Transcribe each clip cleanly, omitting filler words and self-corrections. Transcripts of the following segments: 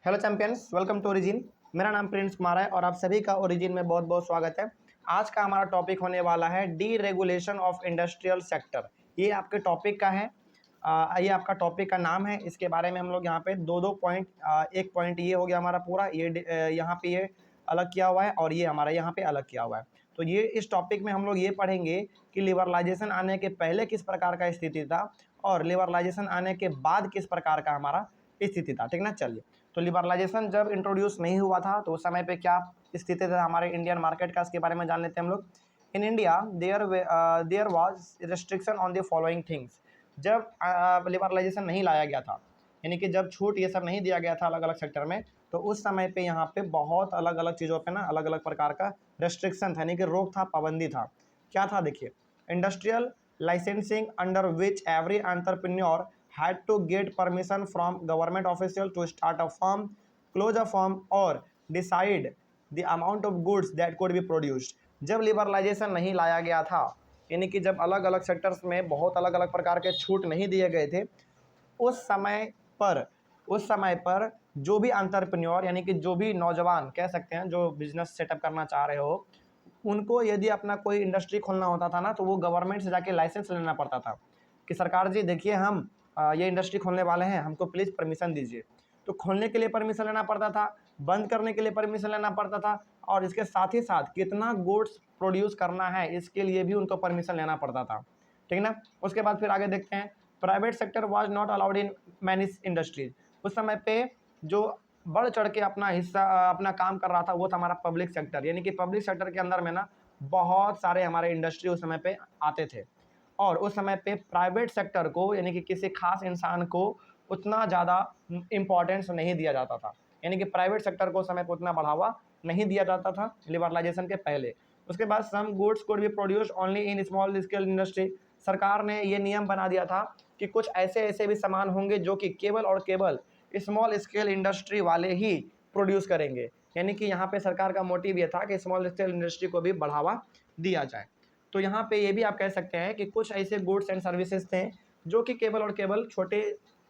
Hello champions, welcome to Origin. मेरा नाम Prince Kumar है और आप सभी का ओरिजिन में बहुत बहुत स्वागत है। आज का हमारा टॉपिक होने वाला है D regulation of industrial sector. ये आपके टॉपिक का है, ये आपका टॉपिक का नाम है। इसके बारे में हम लोग यहाँ पे दो पॉइंट, एक पॉइंट ये हो गया हमारा पूरा, ये यहाँ पे ये अलग किया हुआ है और ये हमारा यहाँ पे अलग किया हुआ है। तो ये इस टॉपिक में हम लोग ये पढ़ेंगे कि लिबरलाइजेशन आने के पहले किस प्रकार का स्थिति था और लिबरलाइजेशन आने के बाद किस प्रकार का हमारा स्थिति था। ठीक ना, चलिए। तो लिबरलाइजेशन जब इंट्रोड्यूस नहीं हुआ था तो उस समय पे क्या स्थिति था हमारे इंडियन मार्केट का, इसके बारे में जान लेते हैं हम लोग। In India there was restriction on the following things. जब लिबरलाइजेशन नहीं लाया गया था, यानी कि जब छूट ये सब नहीं दिया गया था अलग अलग सेक्टर में, तो उस समय पे यहाँ पे बहुत अलग अलग चीज़ों पे ना अलग अलग प्रकार का रेस्ट्रिक्शन था, यानी कि रोक था, पाबंदी था। क्या था, देखिए। Industrial licensing under which every entrepreneur had to get permission from government official to start a firm, close a firm or decide the amount of goods that could be produced। जब लिबरलाइजेशन नहीं लाया गया था, यानी कि जब अलग अलग सेक्टर्स में बहुत अलग अलग प्रकार के छूट नहीं दिए गए थे, उस समय पर जो भी एंटरप्रेन्योर, यानी कि जो भी नौजवान कह सकते हैं जो बिजनेस सेटअप करना चाह रहे हो, उनको यदि अपना कोई इंडस्ट्री खोलना होता था ना, तो वो गवर्नमेंट से जाके लाइसेंस लेना पड़ता था कि सरकार जी देखिए, हम ये इंडस्ट्री खोलने वाले हैं, हमको प्लीज़ परमिशन दीजिए। तो खोलने के लिए परमिशन लेना पड़ता था, बंद करने के लिए परमिशन लेना पड़ता था, और इसके साथ ही साथ कितना गुड्स प्रोड्यूस करना है इसके लिए भी उनको परमिशन लेना पड़ता था। ठीक ना। उसके बाद फिर आगे देखते हैं, private sector was not allowed in many industries. उस समय पे जो बढ़ चढ़ के अपना हिस्सा अपना काम कर रहा था वो था हमारा पब्लिक सेक्टर, यानी कि पब्लिक सेक्टर के अंदर में ना बहुत सारे हमारे इंडस्ट्री उस समय पे आते थे, और उस समय पे प्राइवेट सेक्टर को, यानी कि किसी खास इंसान को उतना ज़्यादा इम्पोर्टेंस नहीं दिया जाता था, यानी कि प्राइवेट सेक्टर को उस समय पे उतना बढ़ावा नहीं दिया जाता था लिबरलाइजेशन के पहले। उसके बाद some goods could be produced only in small scale industry. सरकार ने ये नियम बना दिया था कि कुछ ऐसे ऐसे भी सामान होंगे जो कि केवल और केवल स्मॉल स्केल इंडस्ट्री वाले ही प्रोड्यूस करेंगे, यानी कि यहाँ पे सरकार का मोटिव ये था कि स्मॉल स्केल इंडस्ट्री को भी बढ़ावा दिया जाए। तो यहाँ पे ये भी आप कह सकते हैं कि कुछ ऐसे गुड्स एंड सर्विसेज थे जो कि केवल और केवल छोटे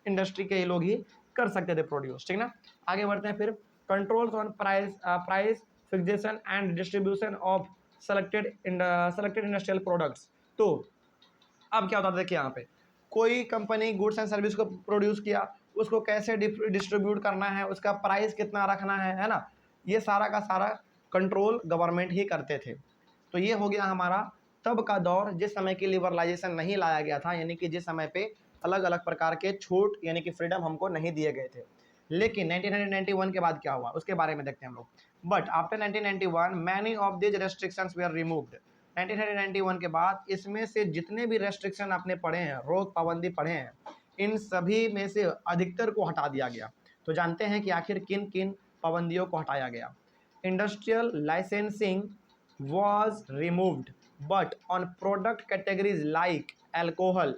इंडस्ट्री के लोग ही कर सकते थे प्रोड्यूस। ठीक ना। आगे बढ़ते हैं फिर, controls on price fixation and distribution of selected industrial products. तो अब क्या होता था, देखिए, यहाँ पे कोई कंपनी गुड्स एंड सर्विस को प्रोड्यूस किया, उसको कैसे डिस्ट्रीब्यूट करना है, उसका प्राइस कितना रखना है ना, ये सारा का सारा कंट्रोल गवर्नमेंट ही करते थे। तो ये हो गया हमारा तब का दौर जिस समय की लिबरलाइजेशन नहीं लाया गया था, यानी कि जिस समय पे अलग अलग प्रकार के छूट यानी कि फ्रीडम हमको नहीं दिए गए थे। लेकिन 1991 के बाद क्या हुआ उसके बारे में देखते हैं हम लोग। But after 1991 many of these restrictions were removed. 1991 के बाद इसमें से जितने भी रेस्ट्रिक्शन आपने पढ़े हैं, रोक पाबंदी पढ़े हैं, इन सभी में से अधिकतर को हटा दिया गया। तो जानते हैं कि आखिर किन किन पाबंदियों को हटाया गया। Industrial licensing was removed, but on product categories like alcohol,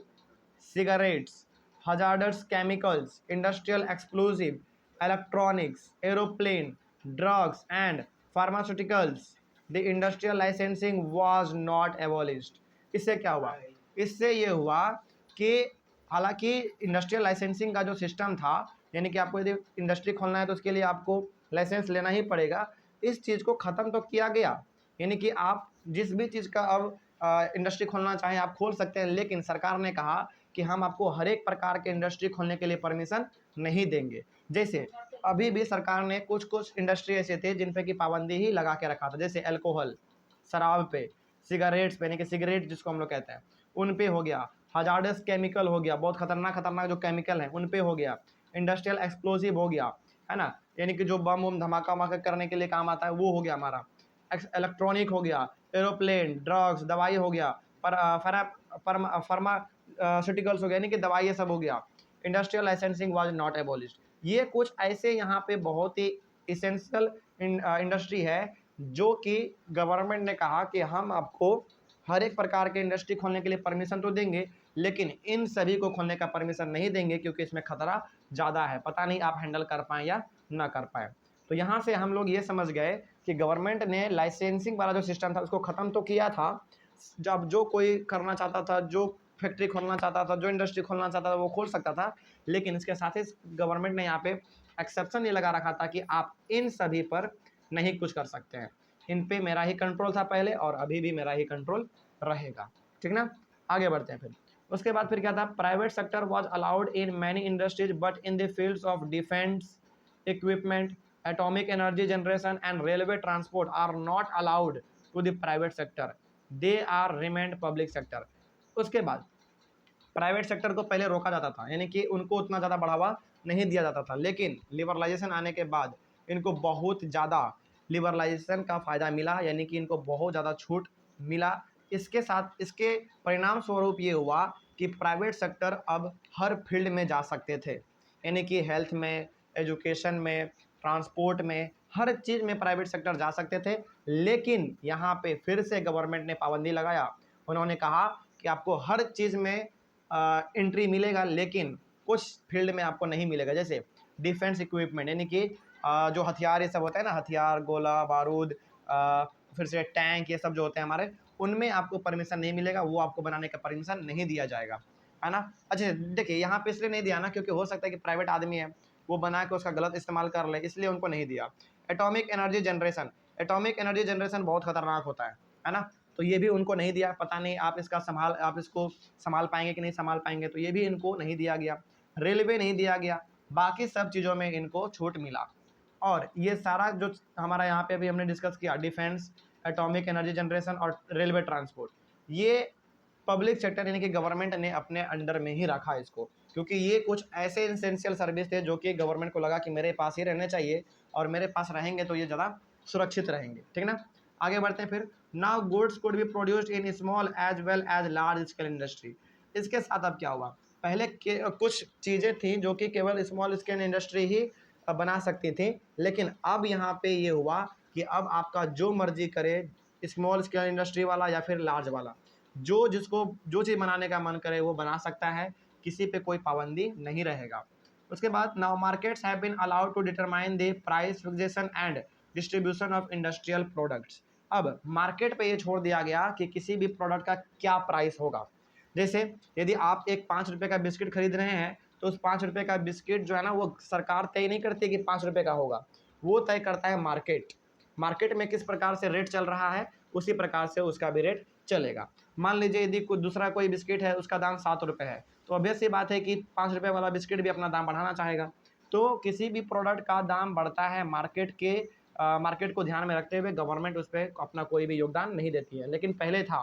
cigarettes, hazardous chemicals, industrial explosive, electronics, aeroplane, drugs and pharmaceuticals, the industrial licensing was not abolished। इससे क्या हुआ, इससे ये हुआ कि हालांकि इंडस्ट्रियल लाइसेंसिंग का जो सिस्टम था, यानी कि आपको यदि इंडस्ट्री खोलना है तो उसके लिए आपको लाइसेंस लेना ही पड़ेगा, इस चीज़ को ख़त्म तो किया गया। यानी कि आप जिस भी चीज़ का अब इंडस्ट्री खोलना चाहें आप खोल सकते हैं, लेकिन सरकार ने कहा कि हम आपको हर एक प्रकार के इंडस्ट्री खोलने के लिए परमिशन नहीं देंगे। जैसे अभी भी सरकार ने कुछ कुछ इंडस्ट्री ऐसे थे जिन पे की पाबंदी ही लगा के रखा था, जैसे अल्कोहल, शराब पे, सिगरेट्स पे, यानी कि सिगरेट जिसको हम लोग कहते हैं, उन पे हो गया, हजार्डस केमिकल हो गया, बहुत खतरनाक खतरनाक जो केमिकल हैं उन पे हो गया, इंडस्ट्रियल एक्सप्लोसिव हो गया, है ना, यानी कि जो बम वम धमाका वमाका करने के लिए काम आता है वो हो गया हमारा, इलेक्ट्रॉनिक हो गया, एरोप्लेन, ड्रग्स, दवाई हो गया, फार्मास्यूटिकल्स हो गया, यानी कि दवाई ये सब हो गया। Industrial licensing was not abolished. ये कुछ ऐसे यहाँ पे बहुत ही इसेंशियल इंडस्ट्री है जो कि गवर्नमेंट ने कहा कि हम आपको हर एक प्रकार के इंडस्ट्री खोलने के लिए परमिशन तो देंगे, लेकिन इन सभी को खोलने का परमिशन नहीं देंगे क्योंकि इसमें खतरा ज़्यादा है, पता नहीं आप हैंडल कर पाएँ या ना कर पाएँ। तो यहाँ से हम लोग ये समझ गए कि गवर्नमेंट ने लाइसेंसिंग वाला जो सिस्टम था उसको ख़त्म तो किया था। जब जो कोई करना चाहता था, जो फैक्ट्री खोलना चाहता था, जो इंडस्ट्री खोलना चाहता था वो खोल सकता था, लेकिन इसके साथ ही गवर्नमेंट ने यहाँ पे एक्सेप्शन ये लगा रखा था कि आप इन सभी पर नहीं कुछ कर सकते हैं, इन पे मेरा ही कंट्रोल था पहले और अभी भी मेरा ही कंट्रोल रहेगा, ठीक ना। आगे बढ़ते हैं फिर। उसके बाद फिर क्या था, private sector was allowed in many industries but in the fields of defence equipment, atomic energy generation and railway transport are not allowed to the private sector, they are remained public sector. उसके बाद private sector को पहले रोका जाता था, यानी कि उनको उतना ज़्यादा बढ़ावा नहीं दिया जाता था, लेकिन लिबरलाइजेशन आने के बाद इनको बहुत ज़्यादा लिबरलाइजेशन का फ़ायदा मिला, यानी कि इनको बहुत ज़्यादा छूट मिला। इसके साथ इसके परिणाम स्वरूप ये हुआ कि प्राइवेट सेक्टर अब हर फील्ड में जा सकते थे, यानी कि हेल्थ में, एजुकेशन में, ट्रांसपोर्ट में, हर चीज़ में प्राइवेट सेक्टर जा सकते थे। लेकिन यहाँ पे फिर से गवर्नमेंट ने पाबंदी लगाया, उन्होंने कहा कि आपको हर चीज़ में एंट्री मिलेगा, लेकिन कुछ फील्ड में आपको नहीं मिलेगा, जैसे डिफेंस इक्विपमेंट, यानी कि जो हथियार ये सब होता है ना, हथियार, गोला बारूद, फिर से टैंक, ये सब जो होते हैं हमारे, उनमें आपको परमिशन नहीं मिलेगा, वो आपको बनाने का परमिशन नहीं दिया जाएगा, है ना। अच्छा देखिए, यहाँ पे इसलिए नहीं दिया ना क्योंकि हो सकता है कि प्राइवेट आदमी है वो बना के उसका गलत इस्तेमाल कर ले, इसलिए उनको नहीं दिया। Atomic energy generation, atomic energy generation बहुत खतरनाक होता है ना, तो ये भी उनको नहीं दिया। पता नहीं आप इसको संभाल पाएंगे कि नहीं संभाल पाएंगे, तो ये भी इनको नहीं दिया गया। रेलवे नहीं दिया गया, बाकी सब चीज़ों में इनको छूट मिला। और ये सारा जो हमारा यहाँ पे अभी हमने डिस्कस किया, डिफेंस, एटॉमिक एनर्जी जनरेशन और रेलवे ट्रांसपोर्ट, ये पब्लिक सेक्टर यानी कि गवर्नमेंट ने अपने अंडर में ही रखा इसको, क्योंकि ये कुछ ऐसे एसेंशियल सर्विस थे जो कि गवर्नमेंट को लगा कि मेरे पास ही रहने चाहिए और मेरे पास रहेंगे तो ये ज़्यादा सुरक्षित रहेंगे, ठीक ना। आगे बढ़ते हैं फिर। Now goods could be produced in small as well as large scale industry. इसके साथ अब क्या हुआ, पहले कुछ चीज़ें थी जो कि केवल स्मॉल स्केल इंडस्ट्री ही बना सकती थी, लेकिन अब यहाँ पे ये हुआ कि अब आपका जो मर्जी करे, स्मॉल स्केल इंडस्ट्री वाला या फिर लार्ज वाला, जिसको जो चीज़ बनाने का मन करे वो बना सकता है, किसी पे कोई पाबंदी नहीं रहेगा। उसके बाद now markets have been allowed to determine the price fixation and distribution of industrial products. अब मार्केट पे ये छोड़ दिया गया कि किसी भी प्रोडक्ट का क्या प्राइस होगा। जैसे यदि आप एक 5 रुपये का बिस्किट खरीद रहे हैं, तो उस 5 रुपये का बिस्किट जो है ना, वो सरकार तय नहीं करती कि 5 रुपये का होगा, वो तय करता है मार्केट। मार्केट में किस प्रकार से रेट चल रहा है, उसी प्रकार से उसका भी रेट चलेगा। मान लीजिए यदि कोई बिस्किट है, उसका दाम 7 रुपये है, तो ऑब्वियस सी बात है कि 5 रुपये वाला बिस्किट भी अपना दाम बढ़ाना चाहेगा। तो किसी भी प्रोडक्ट का दाम बढ़ता है, मार्केट को ध्यान में रखते हुए गवर्नमेंट उस पर अपना कोई भी योगदान नहीं देती है। लेकिन पहले था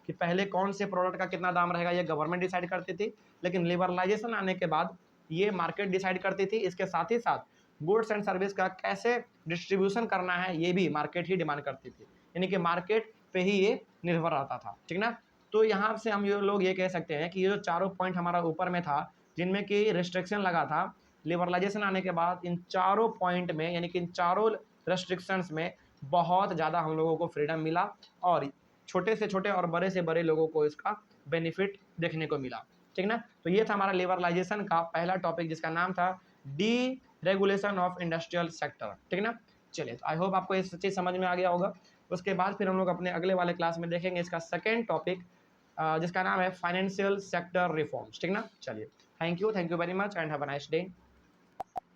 कि पहले कौन से प्रोडक्ट का कितना दाम रहेगा ये गवर्नमेंट डिसाइड करती थी, लेकिन लिबरलाइजेशन आने के बाद ये मार्केट डिसाइड करती थी। इसके साथ ही साथ गुड्स एंड सर्विस का कैसे डिस्ट्रीब्यूशन करना है ये भी मार्केट ही डिमांड करती थी, यानी कि मार्केट पे ही ये निर्भर रहता था, ठीक ना। तो यहाँ से हम लोग ये कह सकते हैं कि ये जो चारों पॉइंट हमारा ऊपर में था, जिनमें कि रिस्ट्रिक्शन लगा था, लिबरलाइजेशन आने के बाद इन चारों पॉइंट में, यानी कि इन चारों रेस्ट्रिक्शंस में बहुत ज़्यादा हम लोगों को फ्रीडम मिला और छोटे से छोटे और बड़े से बड़े लोगों को इसका बेनिफिट देखने को मिला, ठीक ना। तो ये था हमारा लिबरलाइजेशन का पहला टॉपिक, जिसका नाम था D regulation of industrial sector, ठीक ना। चलिए, तो आई होप आपको ये चीज़ समझ में आ गया होगा। उसके बाद फिर हम लोग अपने अगले वाले क्लास में देखेंगे इसका सेकेंड टॉपिक, जिसका नाम है फाइनेंशियल सेक्टर रिफॉर्म्स, ठीक ना। चलिए, thank you very much and have a nice day.